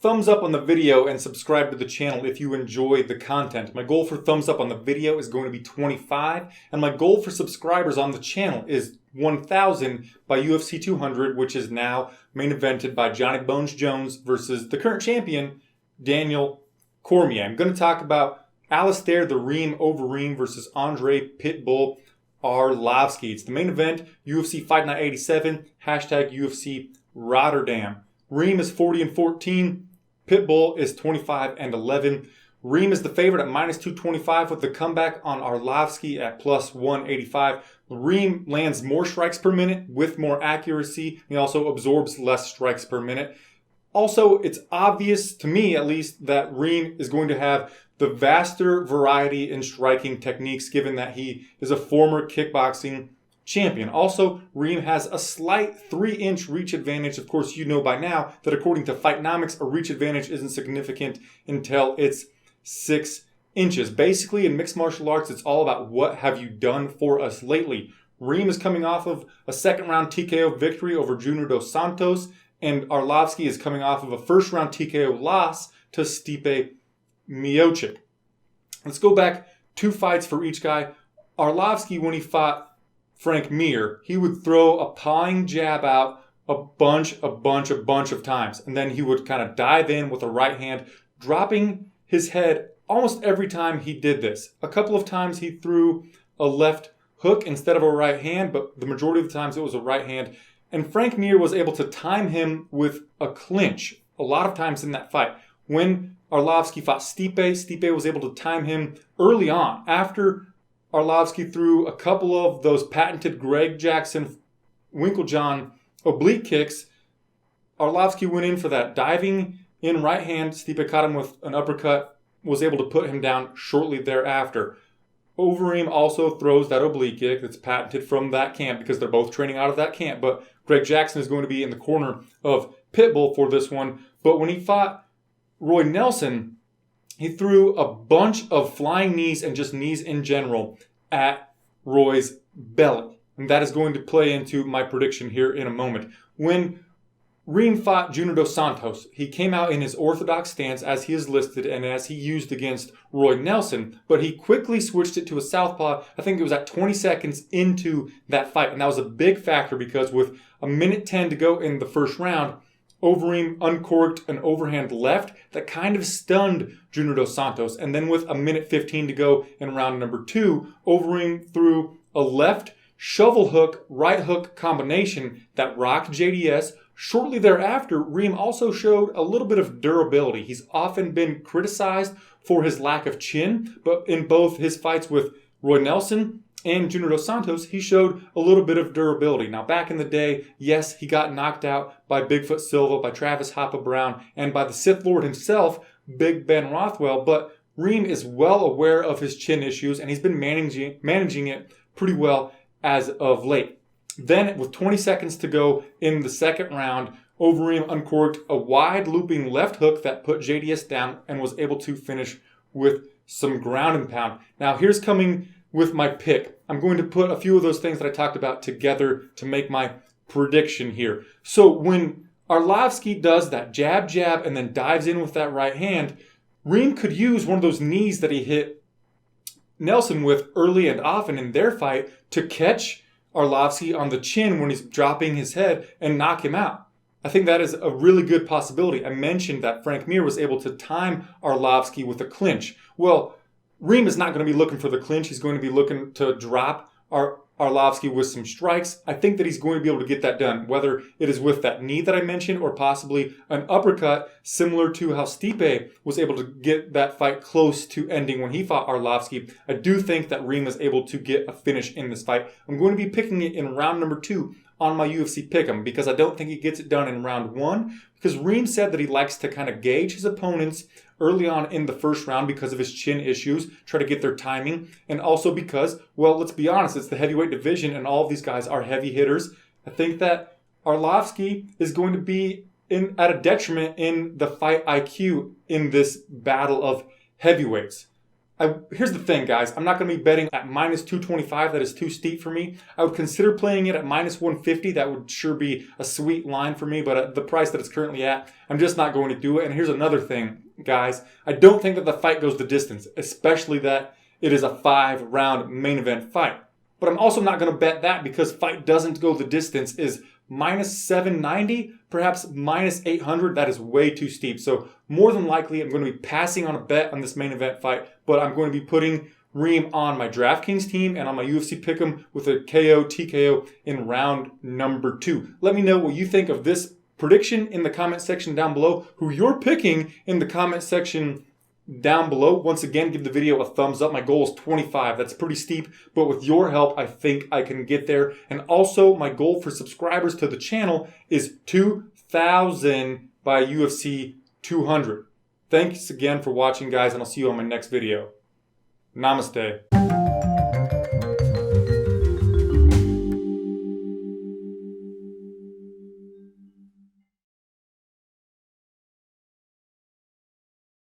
thumbs up on the video and subscribe to the channel if you enjoy the content. My goal for thumbs up on the video is going to be 25, and my goal for subscribers on the channel is 1,000 by UFC 200, which is now main evented by Johnny Bones Jones versus the current champion, Daniel Cormier. I'm going to talk about Alistair Overeem versus Andrei Pitbull Arlovski. It's the main event, UFC Fight Night 87, hashtag UFC Rotterdam. Reem is 40-14. Pitbull is 25-11. Reem is the favorite at minus 225 with the comeback on Arlovski at plus 185. Reem lands more strikes per minute with more accuracy. He also absorbs less strikes per minute. Also, it's obvious, to me at least, that Reem is going to have the vaster variety in striking techniques given that he is a former kickboxing champion. Also, Reem has a slight 3-inch reach advantage. Of course, you know by now that according to Fightnomics, a reach advantage isn't significant until it's 6 inches. Basically, in mixed martial arts, it's all about what have you done for us lately. Reem is coming off of a second-round TKO victory over Junior Dos Santos, and Arlovski is coming off of a first-round TKO loss to Stipe Miocic. Let's go back 2 fights for each guy. Arlovski, when he fought Frank Mir, he would throw a pawing jab out a bunch of times. And then he would kind of dive in with a right hand, dropping his head almost every time he did this. A couple of times he threw a left hook instead of a right hand, but the majority of the times it was a right hand. And Frank Mir was able to time him with a clinch a lot of times in that fight. When Arlovski fought Stipe was able to time him early on. After Arlovski threw a couple of those patented Greg Jackson Winklejohn oblique kicks, Arlovski went in for that diving in right hand. Stipe caught him with an uppercut, was able to put him down shortly thereafter. Overeem also throws that oblique kick that's patented from that camp because they're both training out of that camp. But Greg Jackson is going to be in the corner of Pitbull for this one. But when he fought Roy Nelson, he threw a bunch of flying knees and just knees in general at Roy's belly. And that is going to play into my prediction here in a moment. When Reem fought Junior Dos Santos, he came out in his orthodox stance as he is listed and as he used against Roy Nelson, but he quickly switched it to a southpaw. I think it was at 20 seconds into that fight. And that was a big factor because with a minute 10 to go in the first round, Overeem uncorked an overhand left that kind of stunned Junior Dos Santos. And then with a minute 15 to go in round number 2, Overeem threw a left shovel hook, right hook combination that rocked JDS. Shortly thereafter, Reem also showed a little bit of durability. He's often been criticized for his lack of chin, but in both his fights with Roy Nelson and Junior Dos Santos, he showed a little bit of durability. Now, back in the day, yes, he got knocked out by Bigfoot Silva, by Travis Hoppa Brown, and by the Sith Lord himself, Big Ben Rothwell, but Reem is well aware of his chin issues, and he's been managing it pretty well as of late. Then, with 20 seconds to go in the second round, Overeem uncorked a wide looping left hook that put JDS down and was able to finish with some ground and pound. Now, here's coming with my pick. I'm going to put a few of those things that I talked about together to make my prediction here. So when Arlovski does that jab, and then dives in with that right hand, Reem could use one of those knees that he hit Nelson with early and often in their fight to catch Arlovski on the chin when he's dropping his head and knock him out. I think that is a really good possibility. I mentioned that Frank Mir was able to time Arlovski with a clinch. Well, Reem is not going to be looking for the clinch. He's going to be looking to drop Arlovski with some strikes. I think that he's going to be able to get that done, whether it is with that knee that I mentioned or possibly an uppercut, similar to how Stipe was able to get that fight close to ending when he fought Arlovski. I do think that Reem is able to get a finish in this fight. I'm going to be picking it in round number 2 on my UFC Pick'em because I don't think he gets it done in round 1 because Reem said that he likes to kind of gauge his opponents early on in the first round because of his chin issues, try to get their timing, and also because, well, let's be honest, it's the heavyweight division and all of these guys are heavy hitters. I think that Arlovski is going to be at a detriment in the fight IQ in this battle of heavyweights. Here's the thing, guys. I'm not going to be betting at minus 225. That is too steep for me. I would consider playing it at minus 150. That would sure be a sweet line for me. But at the price that it's currently at, I'm just not going to do it. And here's another thing, guys. I don't think that the fight goes the distance, especially that it is a 5-round main event fight. But I'm also not going to bet that because fight doesn't go the distance is minus 790, perhaps minus 800. That is way too steep. So more than likely, I'm going to be passing on a bet on this main event fight, but I'm going to be putting Reem on my DraftKings team and on my UFC Pick'em with a KO, TKO in round number 2. Let me know what you think of this prediction in the comment section down below, who you're picking in the comment section down below. Once again, give the video a thumbs up. My goal is 25. That's pretty steep, but with your help, I think I can get there. And also, my goal for subscribers to the channel is 2,000 by UFC 200. Thanks again for watching, guys, and I'll see you on my next video. Namaste.